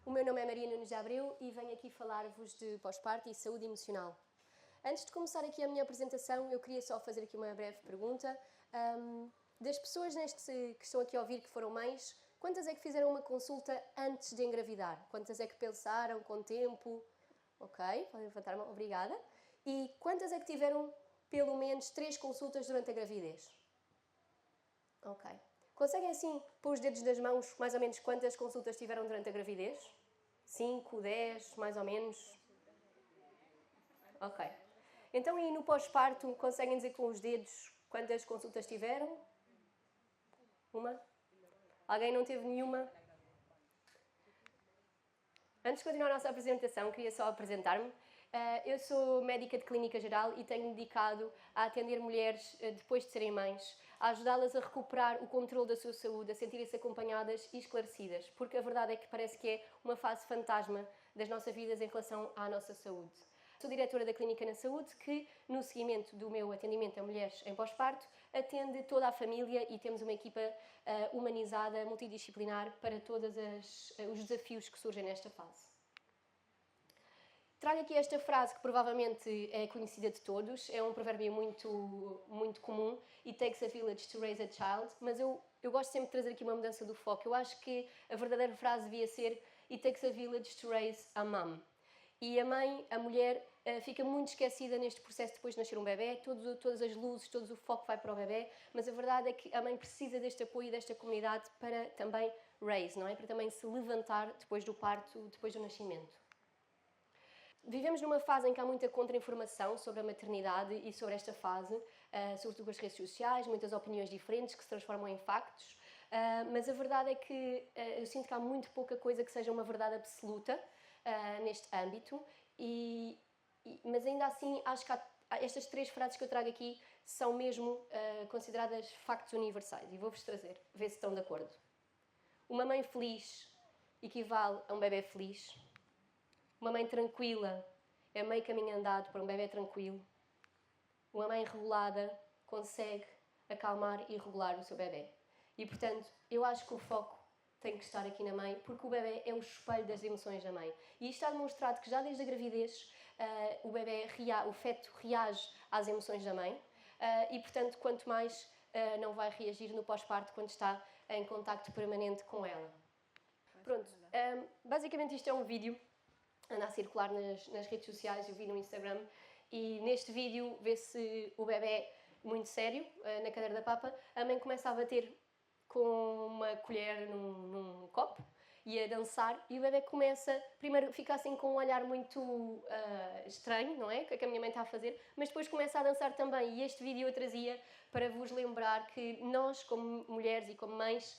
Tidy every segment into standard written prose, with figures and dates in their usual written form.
O meu nome é Maria Nunes de Abreu e venho aqui falar-vos de pós-parto e saúde emocional. Antes de começar aqui a minha apresentação, eu queria só fazer aqui uma breve pergunta. Das pessoas que estão aqui a ouvir que foram mães, quantas é que fizeram uma consulta antes de engravidar? Quantas é que pensaram com tempo? Ok, podem levantar a mão, obrigada. E quantas é que tiveram pelo menos 3 consultas durante a gravidez? Ok. Conseguem assim pôr os dedos das mãos mais ou menos quantas consultas tiveram durante a gravidez? 5, 10, mais ou menos? Ok. Então, e no pós-parto, conseguem dizer com os dedos quantas consultas tiveram? Uma? Alguém não teve nenhuma? Antes de continuar a nossa apresentação, queria só apresentar-me. Eu sou médica de clínica geral e tenho-me dedicado a atender mulheres depois de serem mães, a ajudá-las a recuperar o controle da sua saúde, a sentirem-se acompanhadas e esclarecidas, porque a verdade é que parece que é uma fase fantasma das nossas vidas em relação à nossa saúde. Sou diretora da Clínica na Saúde, que, no seguimento do meu atendimento a mulheres em pós-parto, atende toda a família e temos uma equipa humanizada, multidisciplinar, para todos os desafios que surgem nesta fase. Trago aqui esta frase que provavelmente é conhecida de todos, é um provérbio muito comum, It takes a village to raise a child, mas eu gosto sempre de trazer aqui uma mudança do foco. Eu acho que a verdadeira frase devia ser It takes a village to raise a mum. E a mãe, a mulher, fica muito esquecida neste processo depois de nascer um bebê, todas as luzes, todo o foco vai para o bebê, mas a verdade é que a mãe precisa deste apoio e desta comunidade para também raise, não é? Para também se levantar depois do parto, depois do nascimento. Vivemos numa fase em que há muita contra-informação sobre a maternidade e sobre esta fase, sobretudo com as redes sociais, muitas opiniões diferentes que se transformam em factos, mas a verdade é que eu sinto que há muito pouca coisa que seja uma verdade absoluta neste âmbito, mas ainda assim acho que estas 3 frases que eu trago aqui são mesmo consideradas factos universais e vou-vos trazer, ver se estão de acordo. Uma mãe feliz equivale a um bebê feliz. Uma mãe tranquila é meio caminho andado para um bebê tranquilo. Uma mãe regulada consegue acalmar e regular o seu bebê. E, portanto, eu acho que o foco tem que estar aqui na mãe, porque o bebê é o espelho das emoções da mãe. E isto está demonstrado que já desde a gravidez o feto reage às emoções da mãe e, portanto, quanto mais não vai reagir no pós-parto quando está em contacto permanente com ela. Pronto, basicamente isto é um vídeo, anda a circular nas redes sociais, eu vi no Instagram, e neste vídeo vê-se o bebê muito sério, na cadeira da papa, a mãe começa a bater com uma colher num copo e a dançar, e o bebê começa, primeiro fica assim com um olhar muito estranho, não é? O que é que a minha mãe está a fazer? Mas depois começa a dançar também, e este vídeo eu trazia para vos lembrar que nós, como mulheres e como mães,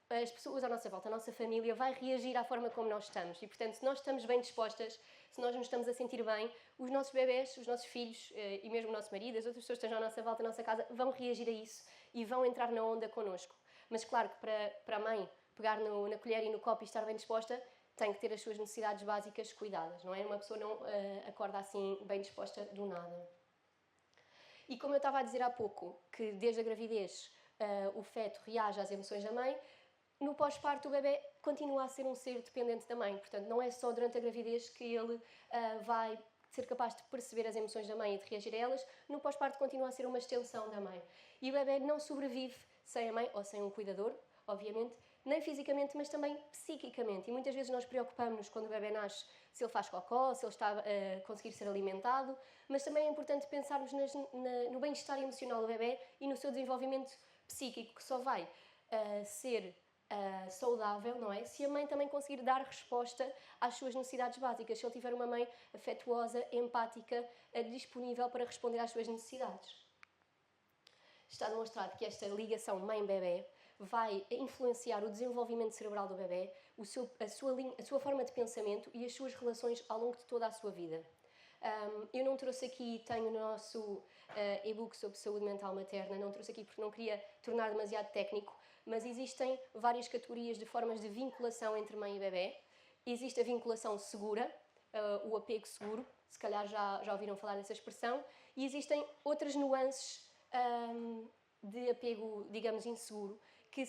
as pessoas à nossa volta, a nossa família, vai reagir à forma como nós estamos. E, portanto, se nós estamos bem dispostas, se nós nos estamos a sentir bem, os nossos bebés, os nossos filhos e mesmo o nosso marido, as outras pessoas que estejam à nossa volta, à nossa casa, vão reagir a isso e vão entrar na onda connosco. Mas, claro que para a mãe pegar na colher e no copo e estar bem disposta, tem que ter as suas necessidades básicas cuidadas, não é? Uma pessoa não acorda assim bem disposta do nada. E como eu estava a dizer há pouco, que desde a gravidez o feto reage às emoções da mãe, no pós-parto o bebê continua a ser um ser dependente da mãe. Portanto, não é só durante a gravidez que ele vai ser capaz de perceber as emoções da mãe e de reagir a elas. No pós-parto continua a ser uma extensão da mãe. E o bebê não sobrevive sem a mãe, ou sem um cuidador, obviamente, nem fisicamente, mas também psiquicamente. E muitas vezes nós preocupamos-nos quando o bebê nasce se ele faz cocó, se ele está a conseguir ser alimentado, mas também é importante pensarmos no bem-estar emocional do bebê e no seu desenvolvimento psíquico, que só vai ser saudável, não é? Se a mãe também conseguir dar resposta às suas necessidades básicas, se ele tiver uma mãe afetuosa, empática, disponível para responder às suas necessidades. Está demonstrado que esta ligação mãe-bebê vai influenciar o desenvolvimento cerebral do bebê, a sua forma de pensamento e as suas relações ao longo de toda a sua vida. Eu não trouxe aqui, tenho o nosso e-book sobre saúde mental materna, não trouxe aqui porque não queria tornar demasiado técnico, mas existem várias categorias de formas de vinculação entre mãe e bebê. Existe a vinculação segura, o apego seguro, se calhar já ouviram falar dessa expressão, e existem outras nuances de apego, digamos, inseguro, que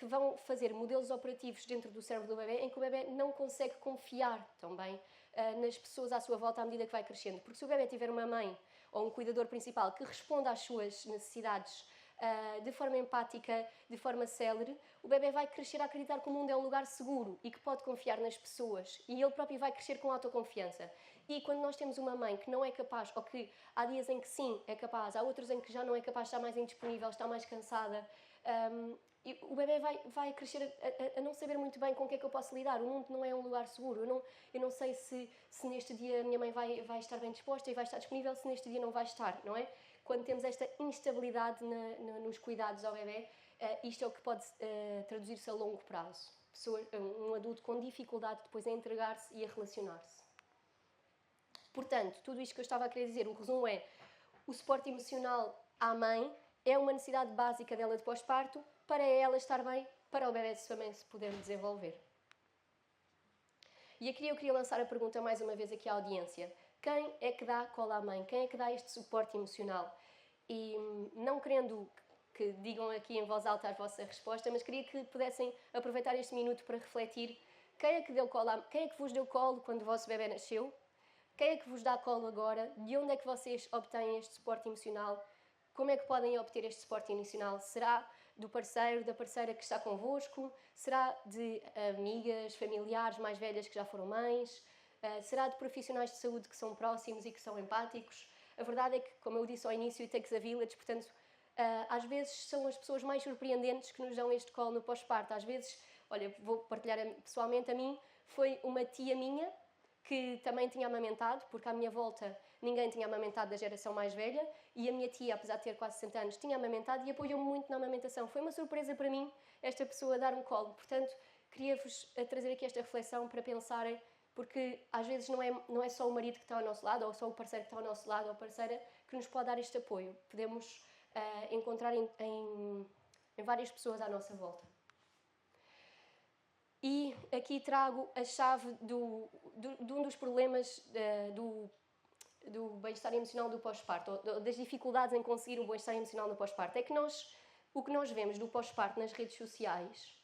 vão fazer modelos operativos dentro do cérebro do bebê em que o bebê não consegue confiar tão bem nas pessoas à sua volta à medida que vai crescendo. Porque se o bebê tiver uma mãe ou um cuidador principal que responda às suas necessidades de forma empática, de forma célere, o bebê vai crescer a acreditar que o mundo é um lugar seguro e que pode confiar nas pessoas, e ele próprio vai crescer com autoconfiança. E quando nós temos uma mãe que não é capaz, ou que há dias em que sim é capaz, há outros em que já não é capaz, está mais indisponível, está mais cansada, e o bebê vai crescer a não saber muito bem com o que é que eu posso lidar. O mundo não é um lugar seguro. Eu não sei se neste dia a minha mãe vai estar bem disposta e vai estar disponível, se neste dia não vai estar, não é? Quando temos esta instabilidade nos cuidados ao bebê, isto é o que pode traduzir-se a longo prazo. Um adulto com dificuldade depois a entregar-se e a relacionar-se. Portanto, tudo isto que eu estava a querer dizer, o resumo é: o suporte emocional à mãe é uma necessidade básica dela de pós-parto para ela estar bem, para o bebê também se poder desenvolver. E aqui eu queria lançar a pergunta mais uma vez aqui à audiência: quem é que dá colo à mãe? Quem é que dá este suporte emocional? E não querendo que digam aqui em voz alta a vossa resposta, mas queria que pudessem aproveitar este minuto para refletir: quem é que vos deu colo quando o vosso bebê nasceu? Quem é que vos dá colo agora? De onde é que vocês obtêm este suporte emocional? Como é que podem obter este suporte emocional? Será do parceiro, da parceira que está convosco? Será de amigas, familiares mais velhas que já foram mães? Será de profissionais de saúde que são próximos e que são empáticos? A verdade é que, como eu disse ao início, it takes a village, portanto, às vezes são as pessoas mais surpreendentes que nos dão este colo no pós-parto. Às vezes, olha, vou partilhar pessoalmente, a mim foi uma tia minha que também tinha amamentado, porque à minha volta ninguém tinha amamentado da geração mais velha, e a minha tia, apesar de ter quase 60 anos, tinha amamentado e apoiou-me muito na amamentação. Foi uma surpresa para mim esta pessoa dar um colo. Portanto, queria-vos trazer aqui esta reflexão para pensarem, porque às vezes não é só o marido que está ao nosso lado, ou só o parceiro que está ao nosso lado, ou a parceira, que nos pode dar este apoio. Podemos encontrar em várias pessoas à nossa volta. E aqui trago a chave de um dos problemas do bem-estar emocional do pós-parto, das dificuldades em conseguir o bem-estar emocional no pós-parto. É que o que nós vemos do pós-parto nas redes sociais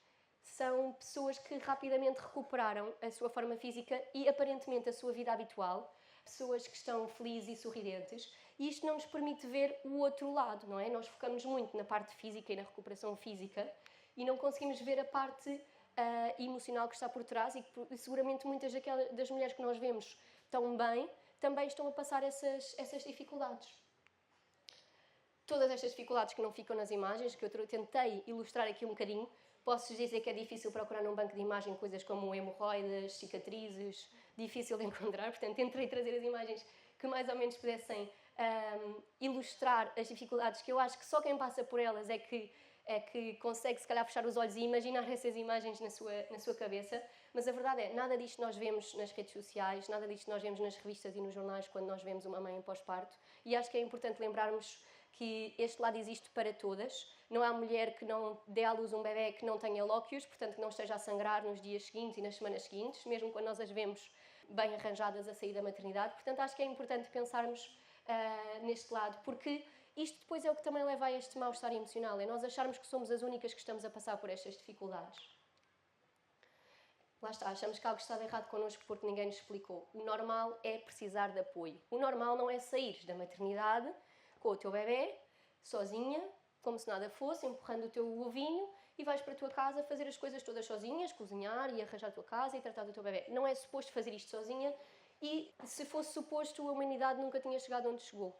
são pessoas que rapidamente recuperaram a sua forma física e aparentemente a sua vida habitual, pessoas que estão felizes e sorridentes, e isto não nos permite ver o outro lado, não é? Nós focamos muito na parte física e na recuperação física e não conseguimos ver a parte emocional que está por trás, e que seguramente muitas das mulheres que nós vemos tão bem também estão a passar essas dificuldades. Todas estas dificuldades que não ficam nas imagens, que eu tentei ilustrar aqui um bocadinho, posso dizer que é difícil procurar num banco de imagem coisas como hemorroidas, cicatrizes, difícil de encontrar, portanto tentei trazer as imagens que mais ou menos pudessem ilustrar as dificuldades, que eu acho que só quem passa por elas é que consegue se calhar fechar os olhos e imaginar essas imagens na sua cabeça. Mas a verdade é, nada disto nós vemos nas redes sociais, nada disto nós vemos nas revistas e nos jornais quando nós vemos uma mãe em pós-parto, e acho que é importante lembrarmos que este lado existe para todas. Não há mulher que não dê à luz um bebê que não tenha lóquios, portanto que não esteja a sangrar nos dias seguintes e nas semanas seguintes, mesmo quando nós as vemos bem arranjadas a sair da maternidade. Portanto, acho que é importante pensarmos neste lado, porque isto depois é o que também leva a este mal-estar emocional, é nós acharmos que somos as únicas que estamos a passar por estas dificuldades. Lá está, achamos que algo está de errado connosco porque ninguém nos explicou. O normal é precisar de apoio. O normal não é sair da maternidade com o teu bebê, sozinha, como se nada fosse, empurrando o teu ovinho, e vais para a tua casa fazer as coisas todas sozinhas, cozinhar e arranjar a tua casa e tratar do teu bebê. Não é suposto fazer isto sozinha, e se fosse suposto, a humanidade nunca tinha chegado onde chegou.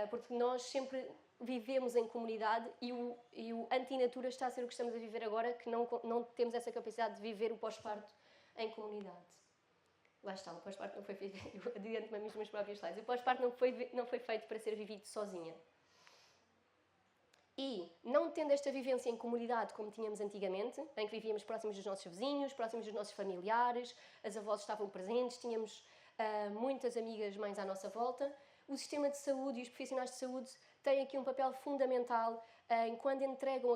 Porque nós sempre vivemos em comunidade, e o antinatura está a ser o que estamos a viver agora, que não temos essa capacidade de viver o pós-parto em comunidade. Lá está, o pós-parto não foi feito, eu adianto-me as minhas próprias slides, o pós-parto não foi feito para ser vivido sozinha. E, não tendo esta vivência em comunidade como tínhamos antigamente, em que vivíamos próximos dos nossos vizinhos, próximos dos nossos familiares, as avós estavam presentes, tínhamos muitas amigas mães à nossa volta, o sistema de saúde e os profissionais de saúde têm aqui um papel fundamental em quando entregam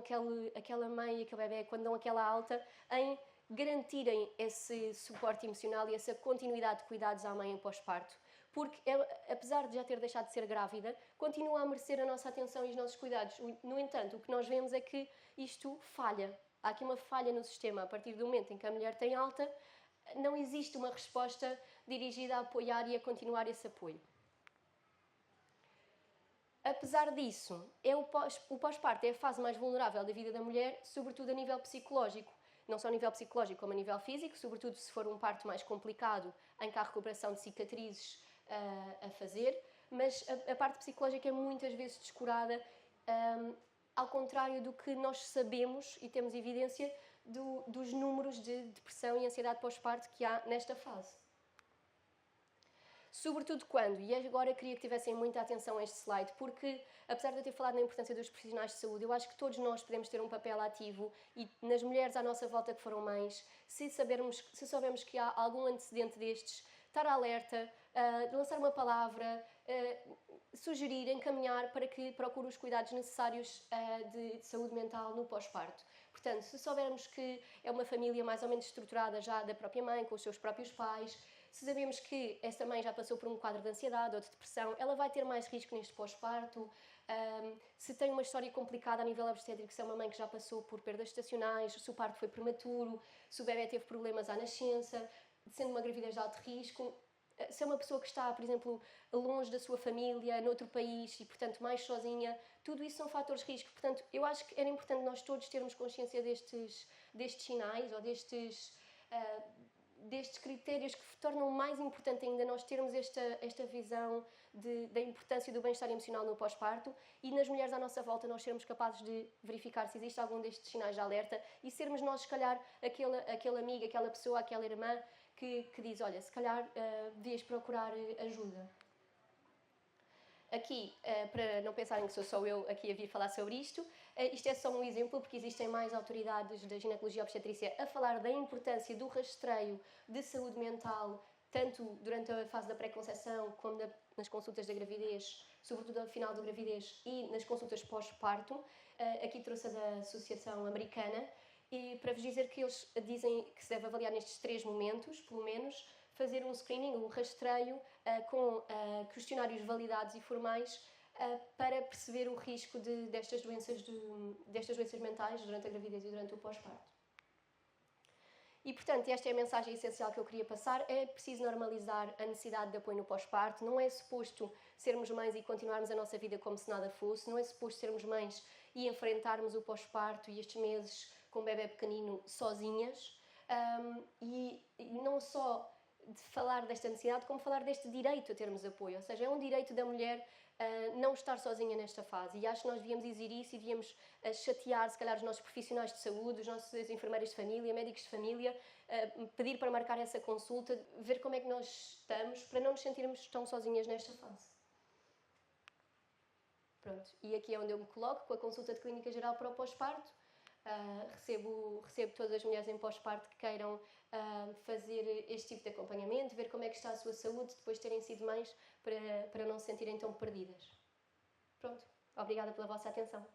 aquela mãe e aquele bebê, quando dão aquela alta, em garantirem esse suporte emocional e essa continuidade de cuidados à mãe em pós-parto, porque apesar de já ter deixado de ser grávida, continua a merecer a nossa atenção e os nossos cuidados. No entanto, o que nós vemos é que isto falha. Há aqui uma falha no sistema. A partir do momento em que a mulher tem alta, não existe uma resposta dirigida a apoiar e a continuar esse apoio. Apesar disso, o pós-parto é a fase mais vulnerável da vida da mulher, sobretudo a nível psicológico. Não só a nível psicológico como a nível físico, sobretudo se for um parto mais complicado, em que há recuperação de cicatrizes a fazer, mas a parte psicológica é muitas vezes descurada, ao contrário do que nós sabemos e temos evidência dos números de depressão e ansiedade pós-parto que há nesta fase. Sobretudo quando, e agora queria que tivessem muita atenção a este slide, porque apesar de eu ter falado na importância dos profissionais de saúde, eu acho que todos nós podemos ter um papel ativo e nas mulheres à nossa volta que foram mães, se soubermos que há algum antecedente destes, estar alerta, lançar uma palavra, sugerir, encaminhar para que procure os cuidados necessários de saúde mental no pós-parto. Portanto, se soubermos que é uma família mais ou menos estruturada já da própria mãe, com os seus próprios pais, se sabemos que essa mãe já passou por um quadro de ansiedade ou de depressão, ela vai ter mais risco neste pós-parto. Se tem uma história complicada a nível obstétrico, se é uma mãe que já passou por perdas estacionais, se o parto foi prematuro, se o bebê teve problemas à nascença, sendo uma gravidez de alto risco, se é uma pessoa que está, por exemplo, longe da sua família, noutro país e, portanto, mais sozinha, tudo isso são fatores de risco. Portanto, eu acho que era importante nós todos termos consciência destes sinais ou destes critérios que tornam mais importante ainda nós termos esta visão da importância do bem-estar emocional no pós-parto e nas mulheres à nossa volta nós sermos capazes de verificar se existe algum destes sinais de alerta e sermos nós, se calhar, aquele amigo, aquela pessoa, aquela irmã que diz, olha, se calhar devias procurar ajuda. Aqui, para não pensarem que sou só eu aqui a vir falar sobre isto, isto é só um exemplo, porque existem mais autoridades da ginecologia e obstetrícia a falar da importância do rastreio de saúde mental, tanto durante a fase da pré-conceção como nas consultas da gravidez, sobretudo ao final da gravidez e nas consultas pós-parto. Aqui trouxe a da Associação Americana, e para vos dizer que eles dizem que se deve avaliar nestes 3 momentos, pelo menos, fazer um screening, um rastreio com questionários validados e formais para perceber o risco destas doenças mentais durante a gravidez e durante o pós-parto. E, portanto, esta é a mensagem essencial que eu queria passar. É preciso normalizar a necessidade de apoio no pós-parto. Não é suposto sermos mães e continuarmos a nossa vida como se nada fosse. Não é suposto sermos mães e enfrentarmos o pós-parto e estes meses com um bebê pequenino sozinhas. E não só de falar desta necessidade, como falar deste direito a termos apoio. Ou seja, é um direito da mulher não estar sozinha nesta fase. E acho que nós devíamos exigir isso e devíamos chatear, se calhar, os nossos profissionais de saúde, os nossos enfermeiros de família, médicos de família, pedir para marcar essa consulta, ver como é que nós estamos, para não nos sentirmos tão sozinhas nesta fase. Pronto, e aqui é onde eu me coloco, com a consulta de clínica geral para o pós-parto. Recebo todas as mulheres em pós-parto que queiram fazer este tipo de acompanhamento, ver como é que está a sua saúde depois de terem sido mães, para não se sentirem tão perdidas. Pronto, obrigada pela vossa atenção.